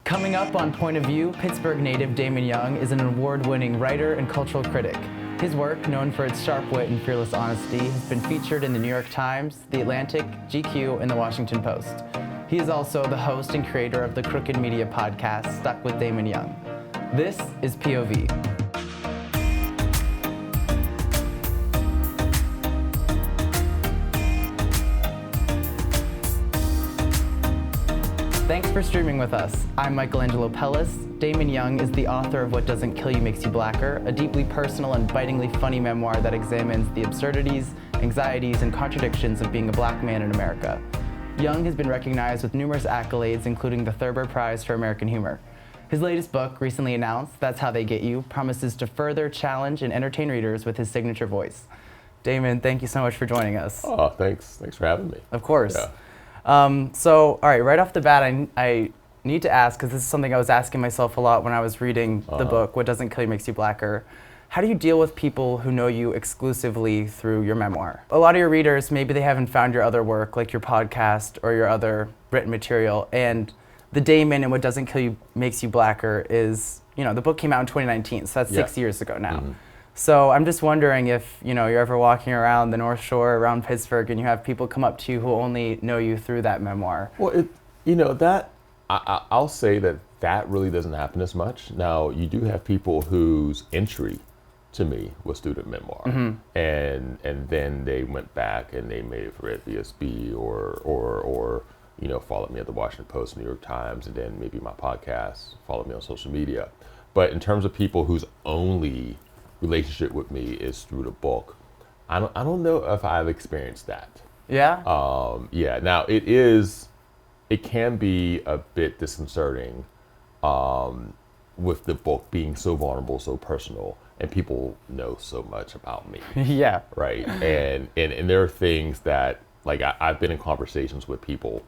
Coming up on Point of View, Pittsburgh native Damon Young is an award-winning writer and cultural critic. His work, known for its sharp wit and fearless honesty, has been featured in the New York Times, The Atlantic, GQ, and The Washington Post. He is also the host and creator of the Crooked Media podcast, Stuck with Damon Young. This is POV. Thanks for streaming with us. I'm Michelangelo Pellis. Damon Young is the author of What Doesn't Kill You Makes You Blacker, a deeply personal and bitingly funny memoir that examines the absurdities, anxieties, and contradictions of being a black man in America. Young has been recognized with numerous accolades, including the Thurber Prize for American Humor. His latest book, recently announced, That's How They Get You, promises to further challenge and entertain readers with his signature voice. Damon, thank you so much for joining us. Oh, thanks. Thanks for having me. Of course. Yeah. All right off the bat, I need to ask, because this is something I was asking myself a lot when I was reading the book, What Doesn't Kill You Makes You Blacker. How do you deal with people who know you exclusively through your memoir? A lot of your readers, maybe they haven't found your other work, like your podcast or your other written material, and the Damon and What Doesn't Kill You Makes You Blacker is, the book came out in 2019, so that's 6 years ago now. Mm-hmm. So I'm just wondering if, you're ever walking around the North Shore, around Pittsburgh, and you have people come up to you who only know you through that memoir. Well, I'll say that really doesn't happen as much. Now, you do have people whose entry to me was through the memoir, mm-hmm. and then they went back and they may have read VSB or followed me at the Washington Post, New York Times, and then maybe my podcast, followed me on social media. But in terms of people whose only relationship with me is through the book, I don't know if I've experienced that. Yeah? Yeah. Now, it can be a bit disconcerting with the book being so vulnerable, so personal, and people know so much about me. Yeah. Right. And there are things that, like, I've been in conversations with people,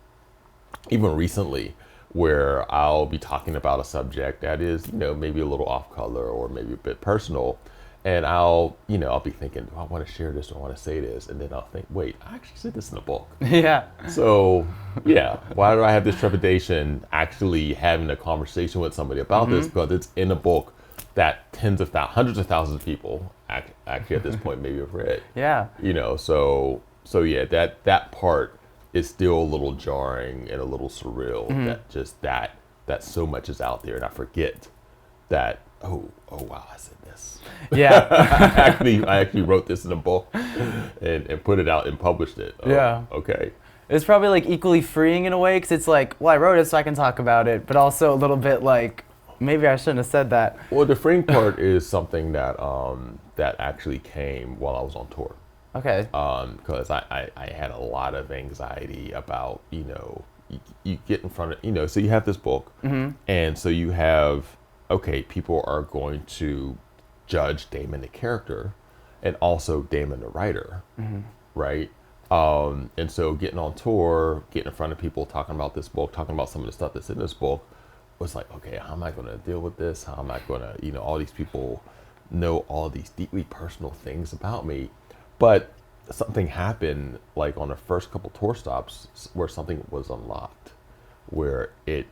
even recently, where I'll be talking about a subject that is, maybe a little off color or maybe a bit personal. And I'll be thinking, do I want to share this? Do I want to say this? And then I'll think, wait, I actually said this in the book. Yeah. So, yeah, why do I have this trepidation actually having a conversation with somebody about this? Because it's in a book that hundreds of thousands of people actually at this point maybe have read. Yeah. So yeah, that part is still a little jarring and a little surreal, that so much is out there, and I forget that, oh wow, I said this. Yeah. I actually wrote this in a book and put it out and published it. Oh, yeah. Okay. It's probably like equally freeing in a way, because it's like, well, I wrote it so I can talk about it, but also a little bit like, maybe I shouldn't have said that. Well, the freeing part is something that that actually came while I was on tour. Okay. Because I had a lot of anxiety about, you get in front of, so you have this book, mm-hmm. and so you have, okay, people are going to judge Damon the character and also Damon the writer, mm-hmm. right? And so getting on tour, getting in front of people, talking about this book, talking about some of the stuff that's in this book, was like, okay, how am I going to deal with this? How am I going to, all these people know all these deeply personal things about me. But something happened, like on the first couple tour stops, where something was unlocked, where it's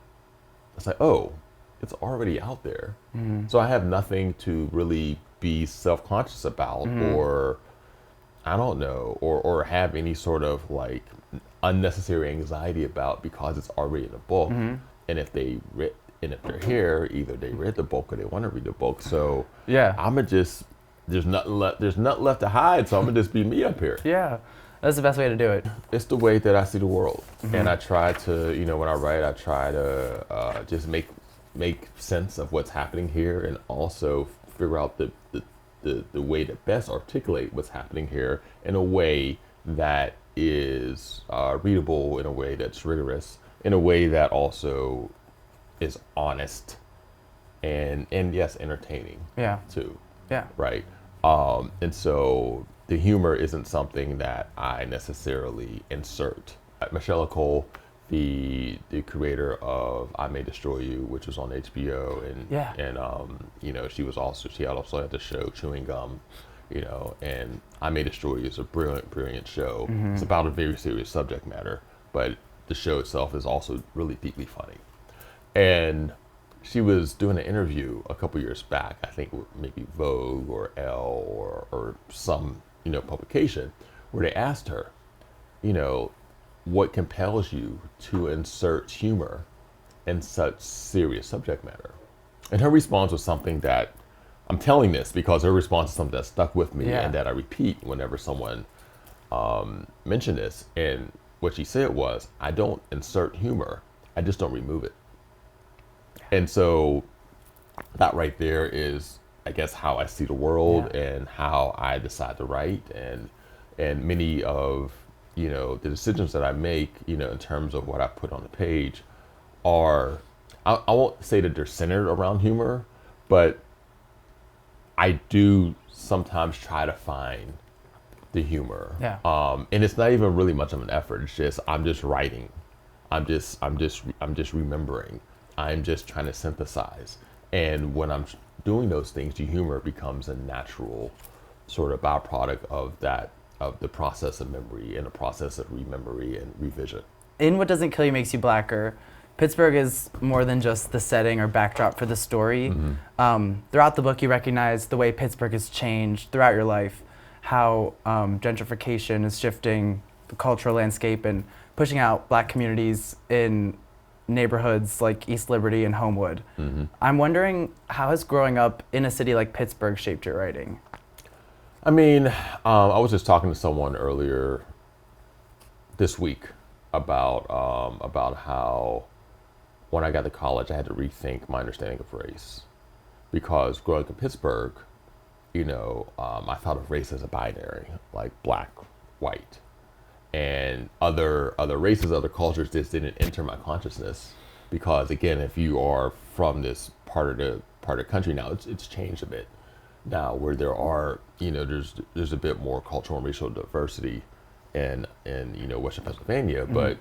like, oh, it's already out there. Mm-hmm. So I have nothing to really be self-conscious about, mm-hmm. or I don't know, or have any sort of like unnecessary anxiety about, because it's already in the book. Mm-hmm. And if they're here, either they read the book or they want to read the book. So yeah, there's nothing left to hide, so I'm gonna just be me up here. Yeah, that's the best way to do it. It's the way that I see the world, mm-hmm. and I try to, when I write, I try to just make sense of what's happening here, and also figure out the way to best articulate what's happening here in a way that is readable, in a way that's rigorous, in a way that also is honest, and yes, entertaining. Yeah. Too. Yeah. Right. And so the humor isn't something that I necessarily insert. Michelle Cole, the creator of I May Destroy You, which was on HBO, and she also had the show Chewing Gum, and I May Destroy You is a brilliant show. Mm-hmm. It's about a very serious subject matter, but the show itself is also really deeply funny. And she was doing an interview a couple years back, I think maybe Vogue or Elle or some, publication, where they asked her, what compels you to insert humor in such serious subject matter? And her response was something that, I'm telling this because her response is something that stuck with me and that I repeat whenever someone mentioned this. And what she said was, I don't insert humor, I just don't remove it. And so that right there is, I guess, how I see the world and how I decide to write, and many of, the decisions that I make, in terms of what I put on the page are, I won't say that they're centered around humor, but I do sometimes try to find the humor. Yeah. And it's not even really much of an effort. It's just, I'm just writing. I'm just remembering. I'm just trying to synthesize. And when I'm doing those things, the humor becomes a natural sort of byproduct of the process of memory and the process of rememory and revision. In What Doesn't Kill You Makes You Blacker, Pittsburgh is more than just the setting or backdrop for the story. Throughout the book, you recognize the way Pittsburgh has changed throughout your life, how gentrification is shifting the cultural landscape and pushing out Black communities in neighborhoods like East Liberty and Homewood. I'm wondering, how has growing up in a city like Pittsburgh shaped your writing? I mean, I was just talking to someone earlier this week about how when I got to college, I had to rethink my understanding of race, because growing up in Pittsburgh, I thought of race as a binary, like black, white. And other races, other cultures just didn't enter my consciousness, because again, if you are from this part of the country now, it's changed a bit now, where there are, there's a bit more cultural and racial diversity in Western Pennsylvania, but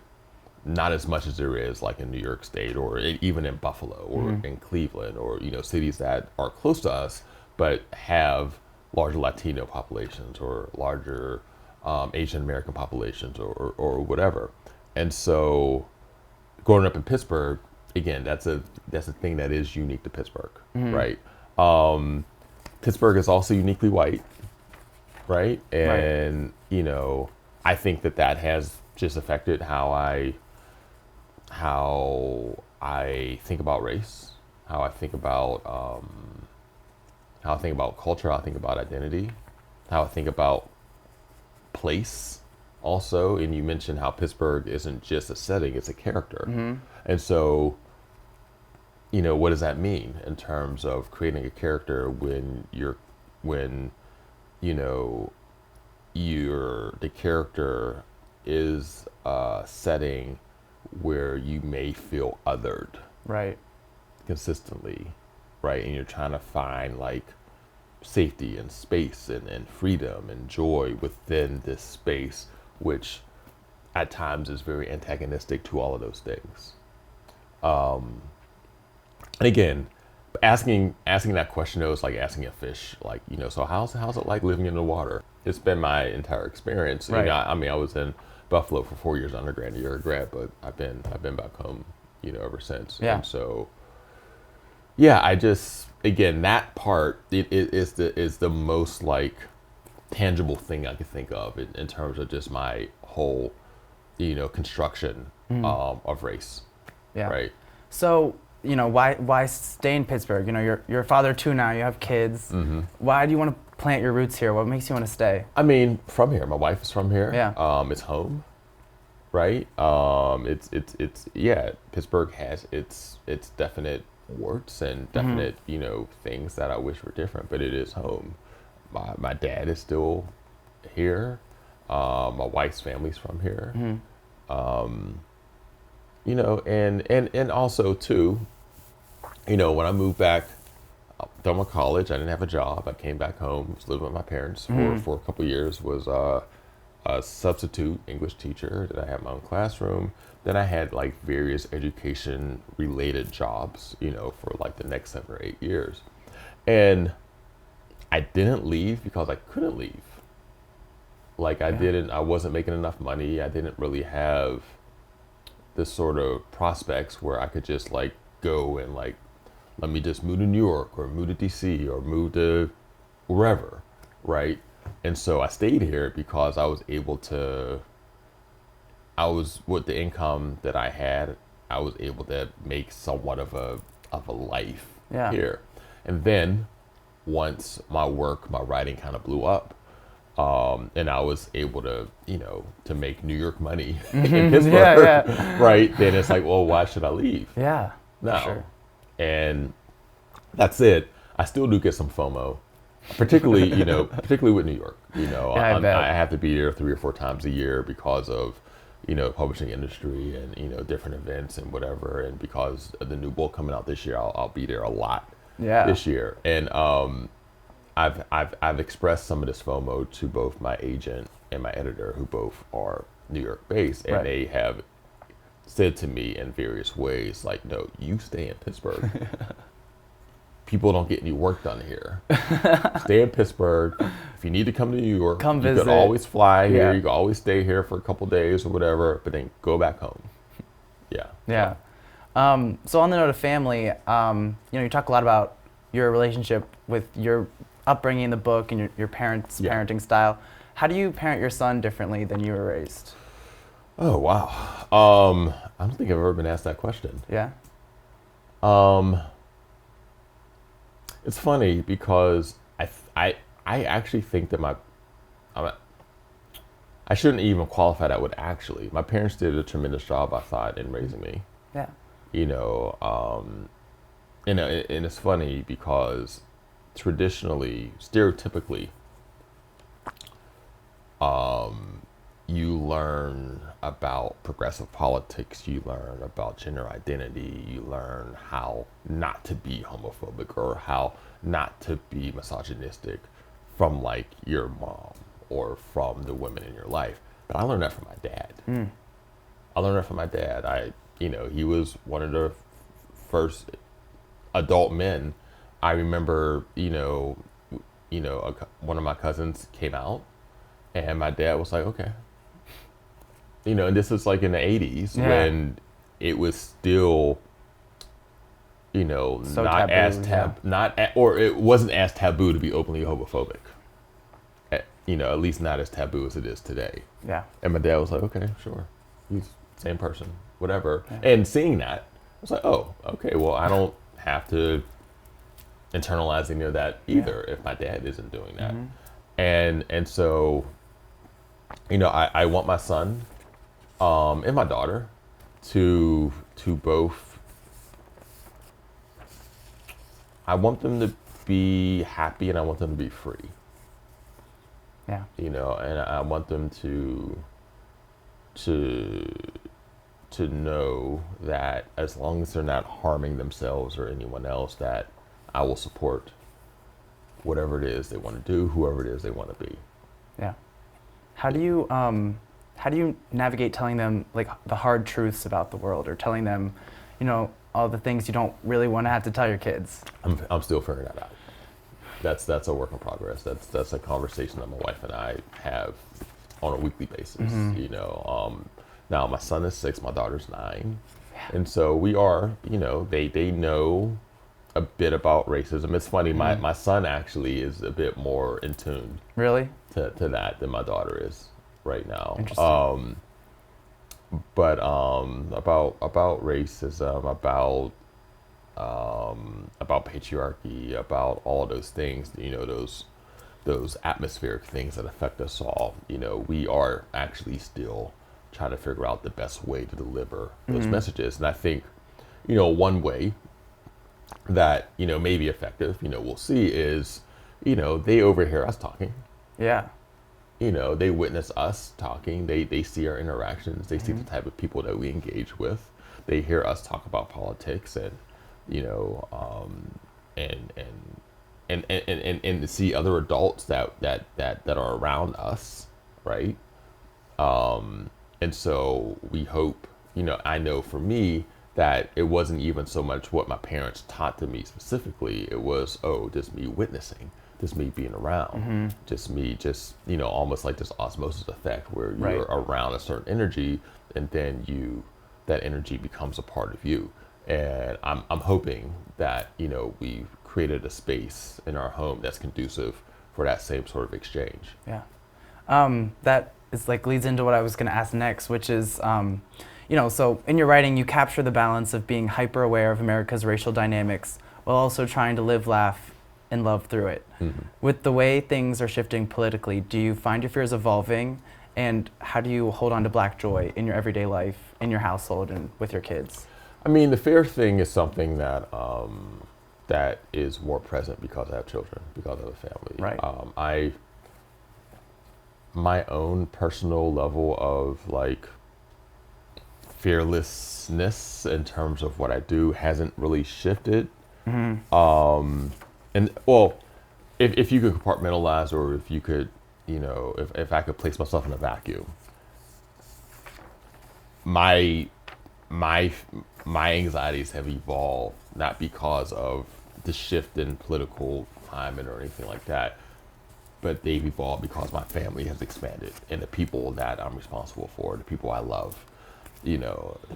not as much as there is like in New York State or even in Buffalo or in Cleveland or cities that are close to us but have larger Latino populations or larger Asian American populations or whatever. And so growing up in Pittsburgh, again, that's a thing that is unique to Pittsburgh, right? Pittsburgh is also uniquely white, right? And I think that has just affected how I think about race, how I think about culture, how I think about identity, how I think about place also. And you mentioned how Pittsburgh isn't just a setting, it's a character. And so, what does that mean in terms of creating a character when the character is a setting where you may feel othered consistently, right? And you're trying to find like safety and space and freedom and joy within this space, which at times is very antagonistic to all of those things. And again, asking that question though is like asking a fish, like, so how's it like living in the water? It's been my entire experience. Right. I mean, I was in Buffalo for 4 years undergrad, a year of grad, but I've been back home, ever since. Yeah. And so, yeah, I just, again, that part is the most like tangible thing I could think of in terms of just my whole, construction of race. Yeah. Right. So, why stay in Pittsburgh? You're a father too now, you have kids. Why do you want to plant your roots here? What makes you want to stay? I mean, from here. My wife is from here. Yeah. It's home, right? Pittsburgh has its definite warts and definite, things that I wish were different, but it is home. My dad is still here. My wife's family's from here. And also too, when I moved back, done with college, I didn't have a job. I came back home, was living with my parents for a couple of years, was a substitute English teacher. Then I had my own classroom. Then I had like various education related jobs, for like the next 7 or 8 years. And I didn't leave because I couldn't leave. Like I wasn't making enough money. I didn't really have this sort of prospects where I could just like go and like, let me just move to New York or move to DC or move to wherever, right? And so I stayed here because with the income that I had, I was able to make somewhat of a life here. And then once my writing kind of blew up, and I was able to, to make New York money in Pittsburgh, right? Then it's like, well, why should I leave? Yeah. No. Sure. And that's it. I still do get some FOMO, particularly with New York. I have to be there 3 or 4 times a year because of, publishing industry and, different events and whatever. And because of the new book coming out this year, I'll be there a lot this year. And I've expressed some of this FOMO to both my agent and my editor, who both are New York based, and they have said to me in various ways, like, no, you stay in Pittsburgh. People don't get any work done here. Stay in Pittsburgh. If you need to come to New York, you could always fly here. You can always stay here for a couple days or whatever, but then go back home. Yeah. So on the note of family, you talk a lot about your relationship with your upbringing in the book and your parents' parenting style. How do you parent your son differently than you were raised? Oh, wow. I don't think I've ever been asked that question. Yeah. It's funny because I actually think that I shouldn't even qualify that with actually. My parents did a tremendous job, I thought, in raising me. Yeah. And it's funny because traditionally, stereotypically, you learn about progressive politics, you learn about gender identity, you learn how not to be homophobic or how not to be misogynistic from like your mom or from the women in your life. But I learned that from my dad. I learned that from my dad. He was one of the first adult men. I remember, one of my cousins came out and my dad was like, okay. And this is like in the 80s when it was still, so not taboo, or it wasn't as taboo to be openly homophobic. At least not as taboo as it is today. Yeah. And my dad was like, okay, sure. He's the same person, whatever. Yeah. And seeing that, I was like, oh, okay, well, I don't have to internalize any of that either if my dad isn't doing that. And so, I want my son and my daughter to both, I want them to be happy and I want them to be free. Yeah. And I want them to know that as long as they're not harming themselves or anyone else, that I will support whatever it is they want to do, whoever it is they want to be. Yeah. How do you navigate telling them like the hard truths about the world, or telling them, all the things you don't really want to have to tell your kids? I'm still figuring that out. That's a work in progress. That's a conversation that my wife and I have on a weekly basis. Now my son is 6, my daughter's 9, and so we are. They know a bit about racism. It's funny. My son actually is a bit more in tune. Really? To that than my daughter is right now. Interesting. But about racism, about patriarchy, about all of those things, those atmospheric things that affect us all, we are actually still trying to figure out the best way to deliver those messages. And I think, one way that, may be effective, we'll see is, they overhear us talking. Yeah. They witness us talking. They see our interactions. They see the type of people that we engage with. They hear us talk about politics and, and to see other adults that are around us, right? And so we hope, I know for me that it wasn't even so much what my parents taught to me specifically. It was, just me witnessing, just me being around, just me, almost like this osmosis effect where you're around a certain energy and then that energy becomes a part of you. And I'm hoping that, we've created a space in our home that's conducive for that same sort of exchange. Yeah. That is leads into what I was going to ask next, which is, so in your writing, you capture the balance of being hyper aware of America's racial dynamics while also trying to live, laugh, and love through it. Mm-hmm. With the way things are shifting politically, do you find your fears evolving? And how do you hold on to Black joy in your everyday life, in your household, and with your kids? I mean, the fear thing is something that that is more present because I have children, because I have a family. Right. My own personal level of fearlessness in terms of what I do hasn't really shifted. Mm-hmm. And well, if you could compartmentalize, or if you could, if I could place myself in a vacuum, my anxieties have evolved not because of the shift in political climate or anything like that, but they've evolved because my family has expanded, and the people that I'm responsible for, the people I love, the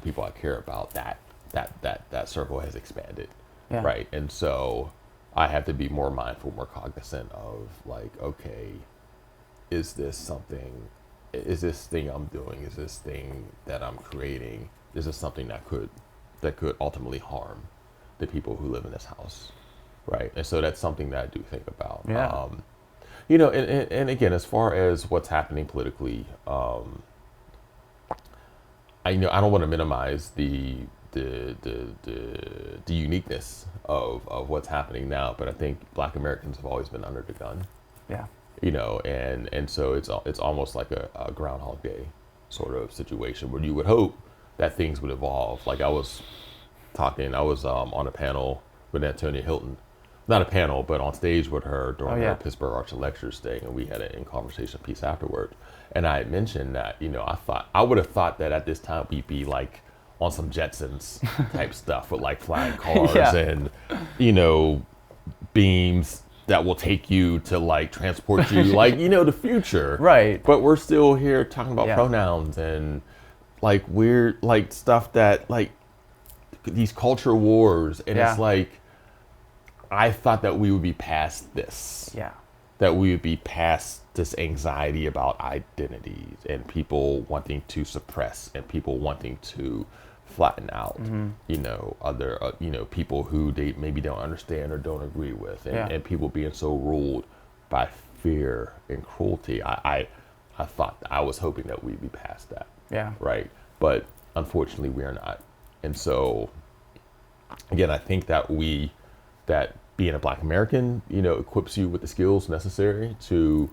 people I care about, that circle has expanded. Yeah. Right. And so I have to be more mindful, more cognizant of okay, is this thing I'm doing, is this thing that I'm creating, is this something that could ultimately harm the people who live in this house? Right. And so that's something that I do think about. Yeah. And again, as far as what's happening politically, I don't want to minimize the uniqueness of what's happening now, but I think Black Americans have always been under the gun. Yeah. And so it's almost like a Groundhog Day sort of situation where you would hope that things would evolve. I was on a panel with Antonia Hilton, not a panel, but on stage with her during her Pittsburgh Arts and Lectures thing, and we had an in-conversation piece afterward. And I had mentioned that, I would have thought that at this time we'd be on some Jetsons type stuff with flying cars and, beams that will take you to transport you, the future. Right. But we're still here talking about pronouns and weird, stuff that these culture wars. And it's I thought that we would be past this. Yeah. That we would be past this anxiety about identities and people wanting to suppress and people wanting to flatten out, other, people who they maybe don't understand or don't agree with, and people being so ruled by fear and cruelty. I was hoping that we'd be past that. Yeah. Right. But unfortunately we are not. And so again, I think that being a Black American, equips you with the skills necessary to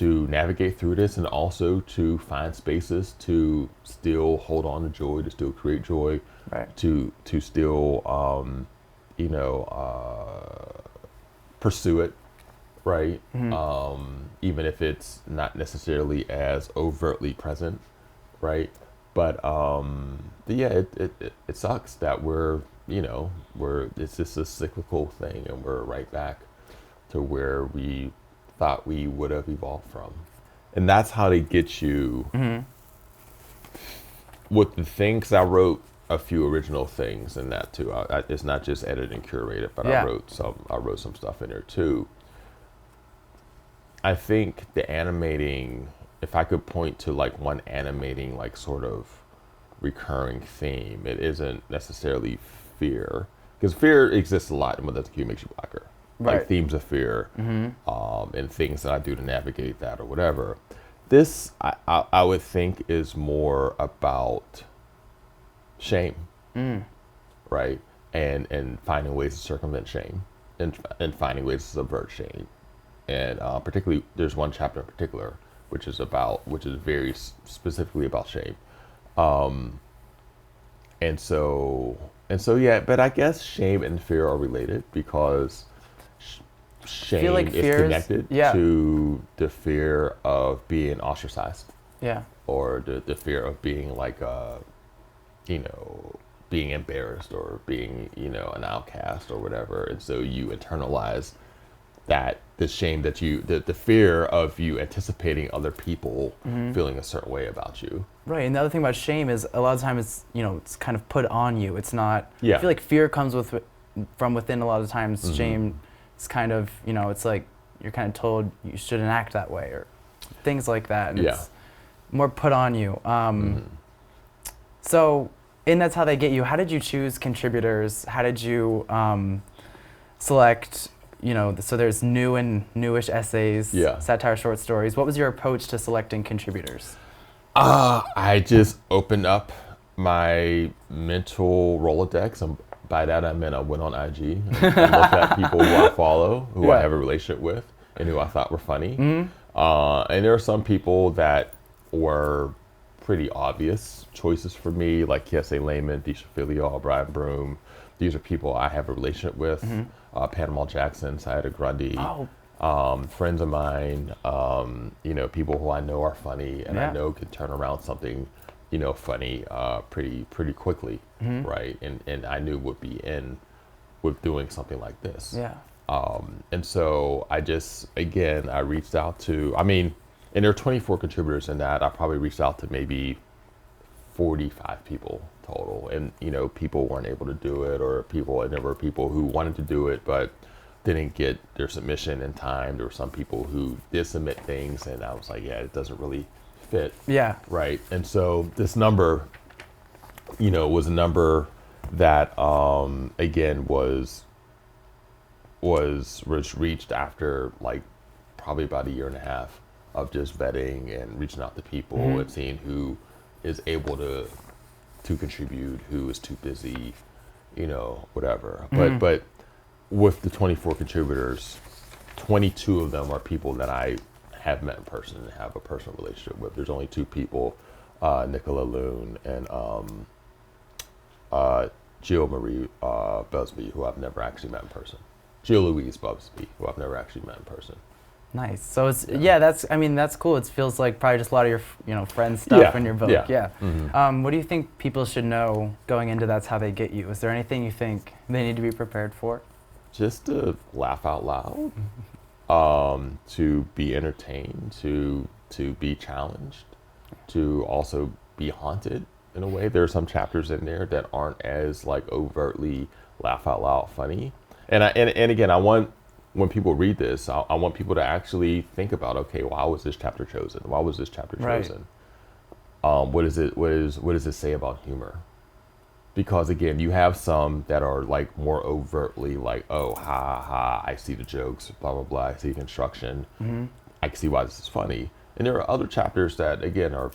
navigate through this, and also to find spaces to still hold on to joy, to still create joy, right. to still, pursue it, right? Mm-hmm. Even if it's not necessarily as overtly present, right? But it sucks that it's just a cyclical thing, and we're right back to where we thought we would have evolved from. And that's how they get you with the things. I wrote a few original things in that too. It's not just edited and curated, but I wrote some stuff in there too. I think the animating, if I could point to one animating sort of recurring theme, it isn't necessarily fear, because fear exists a lot in What Doesn't Kill You Makes You Blacker. Right. Themes of fear, and things that I do to navigate that or whatever. This, I would think, is more about shame, right? And finding ways to circumvent shame, and finding ways to subvert shame. And particularly, there's one chapter in particular which is very specifically about shame. And so yeah, but I guess shame and fear are related, because shame is connected to the fear of being ostracized. Yeah. Or the fear of being being embarrassed, or being, an outcast or whatever. And so you internalize that, the shame that the fear of you anticipating other people feeling a certain way about you. Right, and the other thing about shame is a lot of times it's kind of put on you. It's not. Yeah. I feel like fear comes from within a lot of times. Mm-hmm. Shame is kind of it's like you're kind of told you shouldn't act that way or things like that, and it's more put on you. So, and that's how they get you. How did you choose contributors? How did you select? So there's new and newish essays, satire, short stories. What was your approach to selecting contributors? I just opened up my mental Rolodex, and by that I meant I went on IG and looked at people who I follow, who I have a relationship with, and who I thought were funny. And there are some people that were pretty obvious choices for me, like Kiese Layman, Disha Filial, Brian Broom. These are people I have a relationship with. Panama Jackson, Sayeda Grundy. Friends of mine, people who I know are funny and I know can turn around something, funny pretty quickly, right? And I knew would be in with doing something like this. Yeah. And so I reached out to, and there are 24 contributors in that. I probably reached out to maybe 45 people total, and people weren't able to do it, and there were people who wanted to do it but didn't get their submission in time. There were some people who did submit things, and I was like, it doesn't really fit. Yeah. Right. And so this number, was a number that, again, was reached after like probably about a year and a half of just vetting and reaching out to people and seeing who is able to contribute, who is too busy, whatever. But with the 24 contributors, 22 of them are people that I have met in person and have a personal relationship with. There's only two people, Nicola Loon and Jill Marie Busby, who I've never actually met in person. Jill Louise Busby, who I've never actually met in person. Nice. So it's that's cool. It feels like probably just a lot of your friends' stuff in your book. Yeah. What do you think people should know going into That's How They Get You? Is there anything you think they need to be prepared for? Just to laugh out loud, to be entertained, to be challenged, to also be haunted in a way. There are some chapters in there that aren't as like overtly laugh out loud funny. And again, I want, when people read this, I want people to actually think about, okay, why was this chapter chosen? Why was this chapter chosen? What does it say about humor? Because again, you have some that are like more overtly like, oh, ha ha, I see the jokes, blah blah blah, I see the construction, I can see why this is funny. And there are other chapters that again are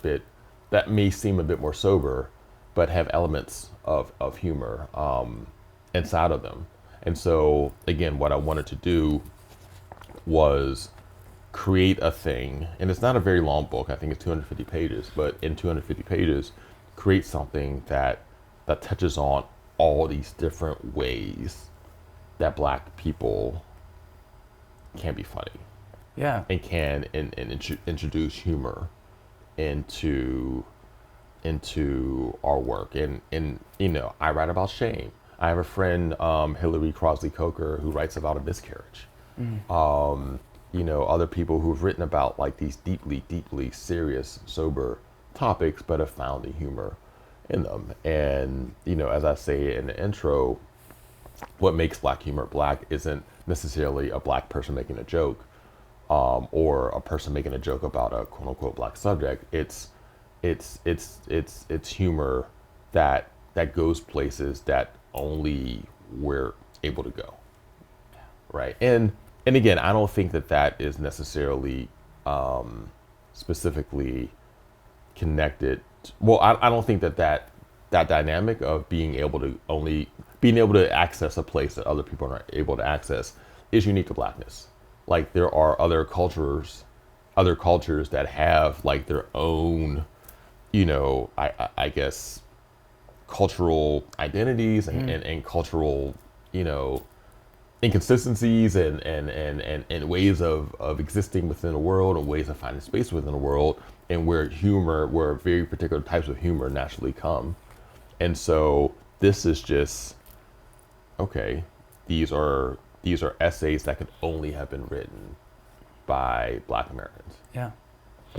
that may seem a bit more sober, but have elements of humor inside of them. And so again, what I wanted to do was create a thing, and it's not a very long book, I think it's 250 pages, but in 250 pages, create something that touches on all these different ways that Black people can be funny. Yeah. And can introduce humor into our work. And I write about shame. I have a friend, Hillary Crosley Coker, who writes about a miscarriage. Other people who've written about like these deeply, deeply serious, sober topics, but have found the humor in them. And, as I say in the intro, what makes Black humor Black isn't necessarily a Black person making a joke, or a person making a joke about a quote unquote Black subject. It's humor that goes places that only we're able to go. Right. And again, I don't think that is necessarily specifically connected. Well, I don't think that dynamic of being able to access a place that other people aren't able to access is unique to Blackness. Like there are other cultures that have like their own, I guess, cultural identities and cultural, inconsistencies and ways of existing within the world and ways of finding space within the world, and where very particular types of humor naturally come. And so this is just, okay, these are essays that could only have been written by Black Americans. Yeah.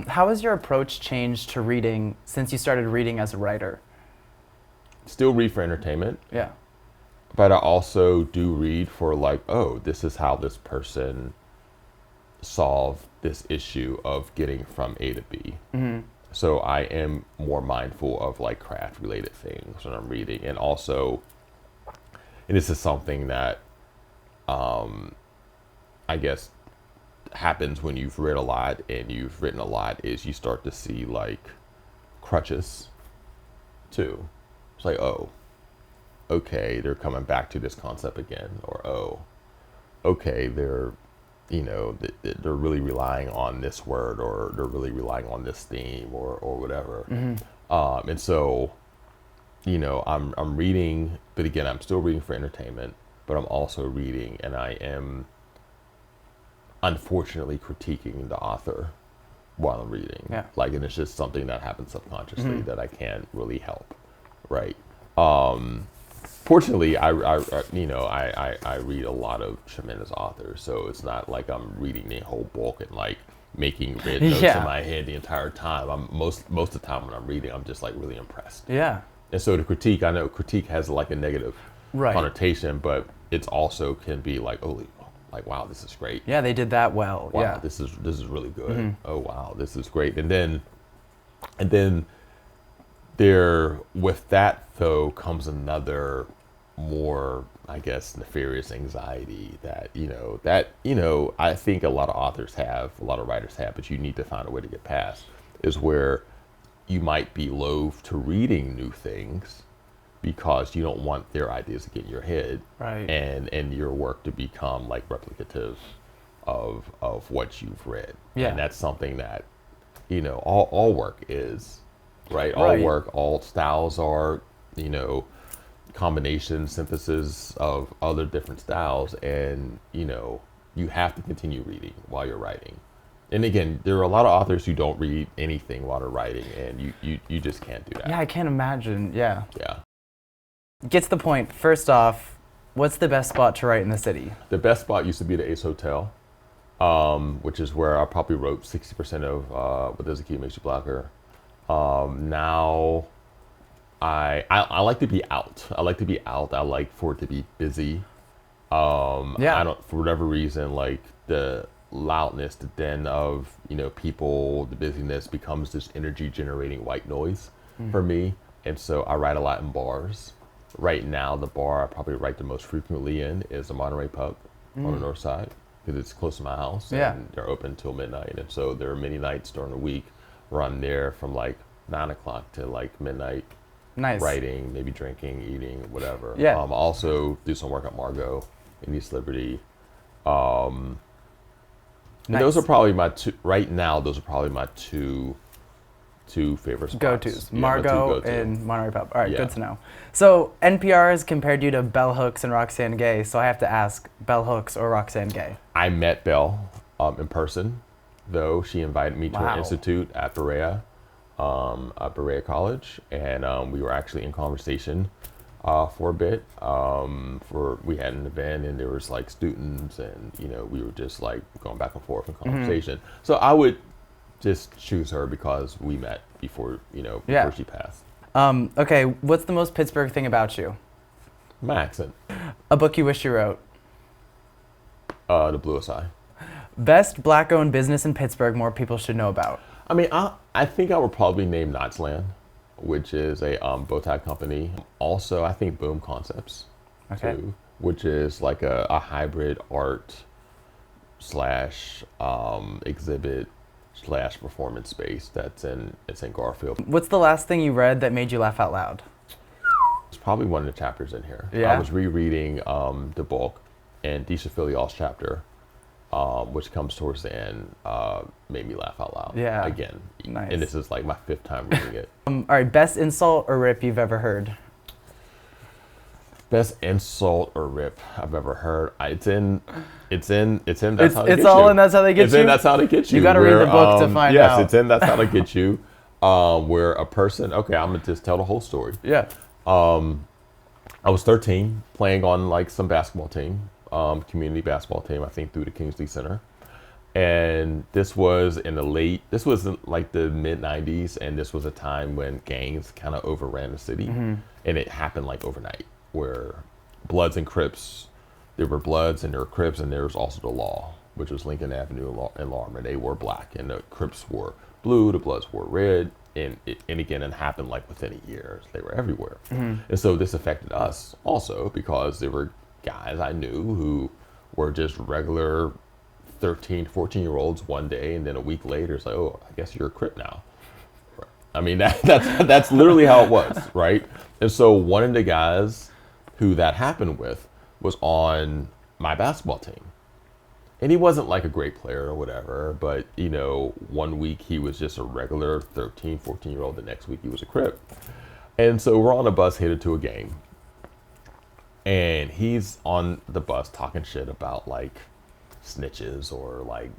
How has your approach changed to reading since you started reading as a writer? Still read for entertainment. Yeah. But I also do read for like, oh, this is how this person solved this issue of getting from A to B. Mm-hmm. So I am more mindful of like craft related things when I'm reading. And also, and this is something that I guess happens when you've read a lot and you've written a lot, is you start to see like crutches too. It's like, oh, okay, they're coming back to this concept again, or oh, okay, they're really relying on this word, or they're really relying on this theme, or whatever. Mm-hmm. And so, I'm reading, but again, I'm still reading for entertainment, but I'm also reading, and I am unfortunately critiquing the author while I'm reading. Yeah. Like, and it's just something that happens subconsciously that I can't really help, right? Fortunately, I read a lot of tremendous authors, so it's not like I'm reading the whole book and like making red notes in my head the entire time. I'm most of the time when I'm reading, I'm just like really impressed. Yeah. And so the critique, I know critique has like a negative connotation, but it's also can be like, oh, like wow, this is great. Yeah, they did that well. Wow, yeah. this is really good. Mm-hmm. Oh wow, this is great. And then there, with that though, comes another more, I guess, nefarious anxiety that I think a lot of authors have, a lot of writers have, but you need to find a way to get past, is where you might be loath to reading new things because you don't want their ideas to get in your head, right? And your work to become like replicative of what you've read. Yeah. And that's something that all work is. Right, all work, all styles are, combination, synthesis of other different styles, and you have to continue reading while you're writing. And again, there are a lot of authors who don't read anything while they're writing, and you just can't do that. Yeah, I can't imagine. Yeah. Yeah. Get to the point. First off, what's the best spot to write in the city? The best spot used to be the Ace Hotel, which is where I probably wrote 60% of What Does a Key Makes You Blacker. Now I like to be out. I like for it to be busy. I don't, for whatever reason, like the loudness, the din of, people, the busyness becomes this energy generating white noise for me. And so I write a lot in bars. Right now, the bar I probably write the most frequently in is the Monterey Pub on the north side, because it's close to my house and they're open until midnight. And so there are many nights during the week where I'm there from like 9 o'clock to like midnight. Nice. Writing, maybe drinking, eating, whatever. Yeah. Also do some work at Margot in East Liberty. And those are probably my two, right now, those are probably my two favorite spots. Go-tos. Yeah, Margot and Monterey Pub. All right, good to know. So NPR has compared you to Bell Hooks and Roxane Gay, so I have to ask, Bell Hooks or Roxane Gay? I met Bell in person, though. She invited me to an institute at Berea College, and we were actually in conversation for a bit. We had an event, and there was like students, and we were just like going back and forth in conversation. So I would just choose her because we met before she passed. Okay, what's the most Pittsburgh thing about you? My accent. A book you wish you wrote? The Bluest Eye. Best Black-owned business in Pittsburgh more people should know about? I mean, I think I would probably name Knotsland, which is a bow tie company. Also, I think Boom Concepts, too, which is like a hybrid art / exhibit / performance space it's in Garfield. What's the last thing you read that made you laugh out loud? It's probably one of the chapters in here. Yeah. I was rereading the book, and Deisha Filial's chapter, which comes towards the end, made me laugh out loud. Yeah. Again. Nice. And this is like my 5th time reading it. All right, best insult or rip you've ever heard? Best insult or rip I've ever heard. It's in That's How They Get You. It's all in That's How They Get You? It's in That's How They Get You. You got to read the book to find out. Yes, it's in That's How They Get You. Where a person, I'm going to just tell the whole story. Yeah. I was 13, playing on like some basketball team, community basketball team, I think through the Kingsley Center. And this was in like the mid 90s, and this was a time when gangs kind of overran the city. And it happened like overnight, where Bloods and Crips, there were Bloods and there were Crips, and there was also the Law, which was Lincoln Avenue and Larimer. They wore black, and the Crips wore blue, the Bloods wore red. And again, it happened like within a year. They were everywhere. And so this affected us also, because there were guys I knew who were just regular 13, 14-year-olds one day, and then a week later it's like, oh, I guess you're a Crip now. I mean, that's literally how it was, right? And so one of the guys who that happened with was on my basketball team. And he wasn't like a great player or whatever, but, you know, one week he was just a regular 13, 14-year-old. The next week he was a Crip. And so we're on a bus headed to a game. And he's on the bus talking shit about, like, snitches or, like,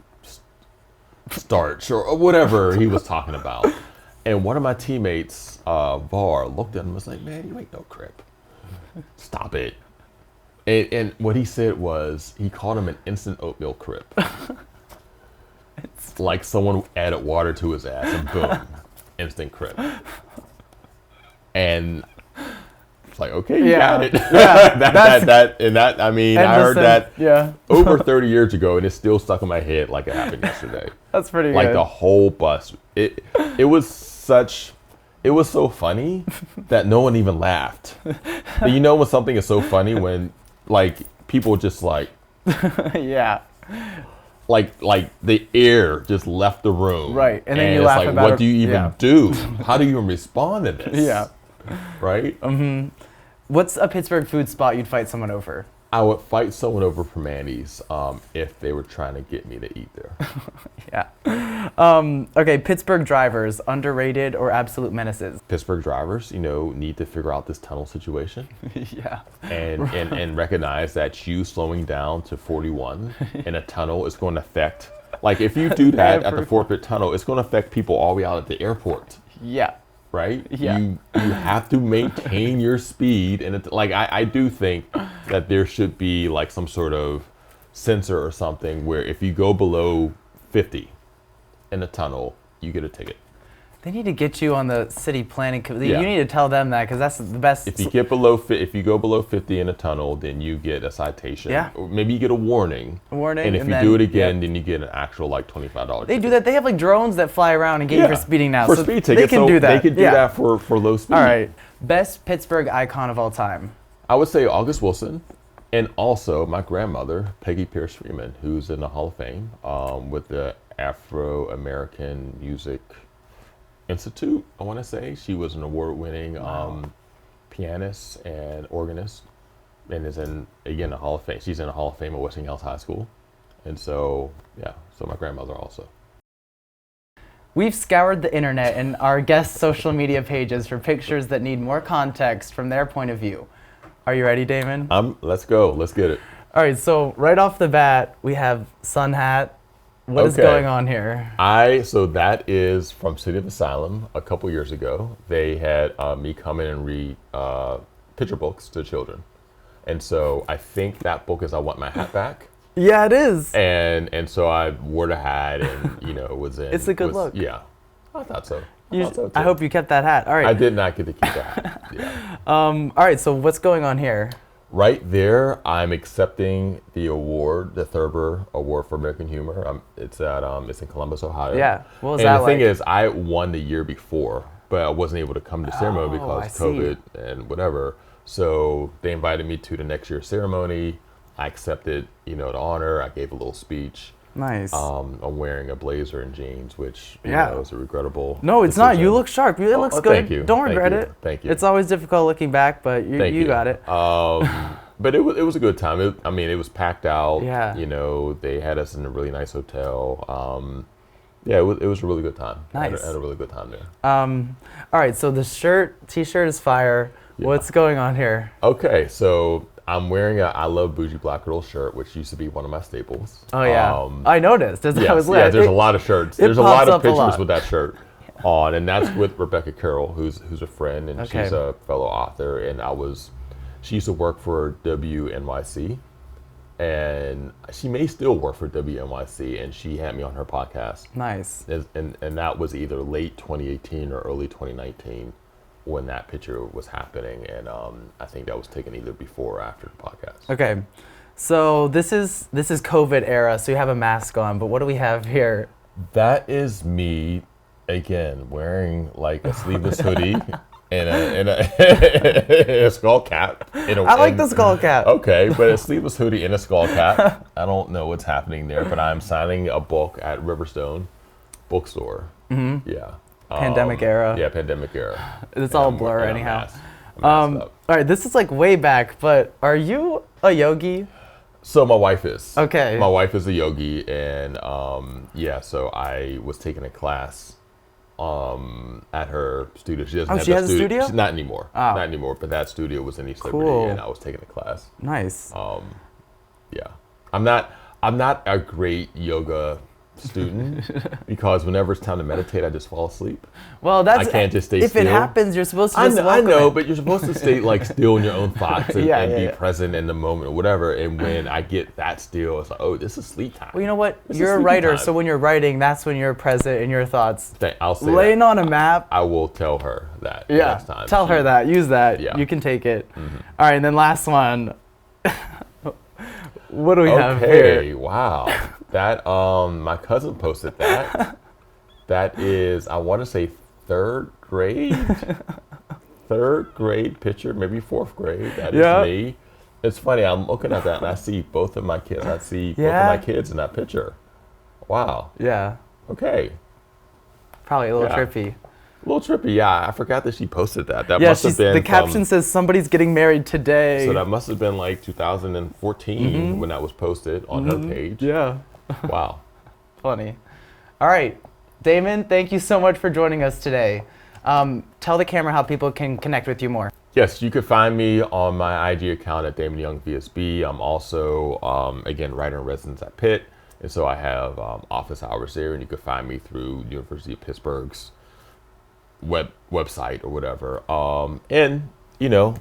starch or whatever he was talking about. And one of my teammates, Var, looked at him and was like, man, you ain't no Crip. Stop it. And what he said was, he called him an instant oatmeal Crip. It's like someone added water to his ass and boom, instant Crip. And it's like, okay, you got it. Yeah, I mean, I heard that over 30 years ago, and it's still stuck in my head like it happened yesterday. That's pretty good. Like the whole bus. It was so funny that no one even laughed. You know when something is so funny when, like, people just like, yeah, like the air just left the room, right? And then you it's laugh like, about what do you even do? How do you even respond to this? Yeah, right. What's a Pittsburgh food spot you'd fight someone over? I would fight someone over for Manny's if they were trying to get me to eat there. Yeah. Okay, Pittsburgh drivers, underrated or absolute menaces? Pittsburgh drivers, you know, need to figure out this tunnel situation. Yeah. And recognize that you slowing down to 41 in a tunnel is going to affect, like if you do that at the Fort Pitt Tunnel, it's going to affect people all the way out at the airport. Yeah. Right? Yeah. You have to maintain your speed. And like, I do think that there should be like some sort of sensor or something where if you go below 50 in a tunnel, you get a ticket. They need to get you on the city planning committee. Yeah. You need to tell them that, because that's the best. If you go below 50 in a tunnel, then you get a citation. Yeah. Or maybe you get a warning. And if you then, do it again, then you get an actual like $25 They ticket. do that. They have like drones that fly around and get you for speeding now. For so speed tickets. They can do that. They could do that for low speed. All right. Best Pittsburgh icon of all time? I would say August Wilson. And also my grandmother, Peggy Pierce Freeman, who's in the Hall of Fame with the Afro-American Music Institute, I want to say. She was an award-winning pianist and organist, and is in, again, the Hall of Fame. She's in the Hall of Fame at Westinghouse High School. And so, yeah, so my grandmother also. We've scoured the internet and our guests' social media pages for pictures that need more context from their point of view. Are you ready, Damon? Let's go. Let's get it. All right, so right off the bat, we have sun hat. What is going on here? So that is from City of Asylum a couple years ago. They had me come in and read picture books to children. And so I think that book is I Want My Hat Back. Yeah, it is. And so I wore the hat and, you know, was in. It's a good look. Yeah, I thought so. I hope you kept that hat. All right. I did not get to keep that. Yeah. All right, so what's going on here? Right there, I'm accepting the award, the Thurber Award for American Humor. It's in Columbus, Ohio. Yeah. What was and that the like? thing is, I won the year before, but I wasn't able to come to the ceremony because of COVID and whatever. So they invited me to the next year's ceremony. I accepted, you know, the honor. I gave a little speech. Nice. I'm wearing a blazer and jeans, which you know, is a regrettable. No, it's not. You look sharp. It looks good. Thank you. Don't regret it. Thank you. It's always difficult looking back, but you got it. But it was a good time. It was packed out. Yeah. You know, they had us in a really nice hotel. Yeah, it was a really good time. Nice. I had a really good time there. All right, so the t-shirt is fire. Yeah. What's going on here? Okay, so I'm wearing a I Love Bougie Black Girl shirt, which used to be one of my staples. Oh, yeah. I noticed. There's a lot of shirts. There's a lot of pictures with that shirt on, and that's with Rebecca Carroll, who's a friend, and she's a fellow author, and she used to work for WNYC, and she may still work for WNYC, and she had me on her podcast. Nice. And that was either late 2018 or early 2019 when that picture was happening, and I think that was taken either before or after the podcast. Okay, so this is COVID era, so you have a mask on, but what do we have here? That is me, again, wearing like a sleeveless hoodie and a skull cap. I like the skull cap. Okay, but a sleeveless hoodie and a skull cap. I don't know what's happening there, but I'm signing a book at Riverstone Bookstore. Mm-hmm. Yeah. Pandemic era. Yeah, pandemic era. It's all blur anyhow. I'm all right, this is like way back, but are you a yogi? So my wife is. Okay. My wife is a yogi, and yeah, so I was taking a class at her studio. She doesn't have she has a studio? Not anymore. Oh. Not anymore, but that studio was in East Cool. Liberty, and I was taking a class. Nice. Yeah. I'm not a great yoga student because whenever it's time to meditate, I just fall asleep. Well, that's I can't just stay if still. it happens, you're supposed to just I know, welcome it. but you're supposed to stay like still in your own thoughts and, Yeah, be present in the moment or whatever. And when I get that still, it's like, oh, this is sleep time. Well, you know what? This is You're a sleepy writer, time. so when you're writing, that's when you're present in your thoughts. I'll say Laying that. on a map. I will tell her that Yeah. next time. Tell her that. Use that. Yeah. You can take it. Mm-hmm. All right, and then last one. What do we have Okay, here? wow. That my cousin posted that. That is, I want to say third grade picture, maybe fourth grade. That is me. It's funny. I'm looking at that and I see both of my kids. I see both of my kids in that picture. Wow. Yeah. Okay. Probably a little trippy. A little trippy, yeah. I forgot that she posted that. That Yeah, must have been the caption says somebody's getting married today. So that must have been like 2014 when that was posted on her page. Yeah. Wow. Funny. All right, Damon, thank you so much for joining us today. Tell the camera how people can connect with you more. Yes, you can find me on my IG account at Damon Young VSB. I'm also, again, writer in residence at Pitt. And so I have office hours there, and you can find me through University of Pittsburgh's website or whatever. And, you know,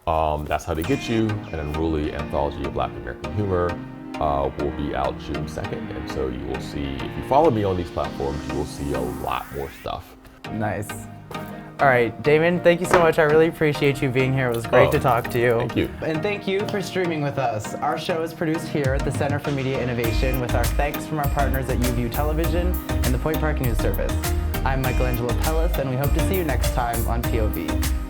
that's how they get you. An unruly anthology of Black American humor will be out June 2nd. And so you will see, if you follow me on these platforms, you will see a lot more stuff. Nice. All right, Damon, thank you so much. I really appreciate you being here. It was great to talk to you. Thank you. And thank you for streaming with us. Our show is produced here at the Center for Media Innovation with our thanks from our partners at UView Television and the Point Park News Service. I'm Michelangelo Pellis, and we hope to see you next time on POV.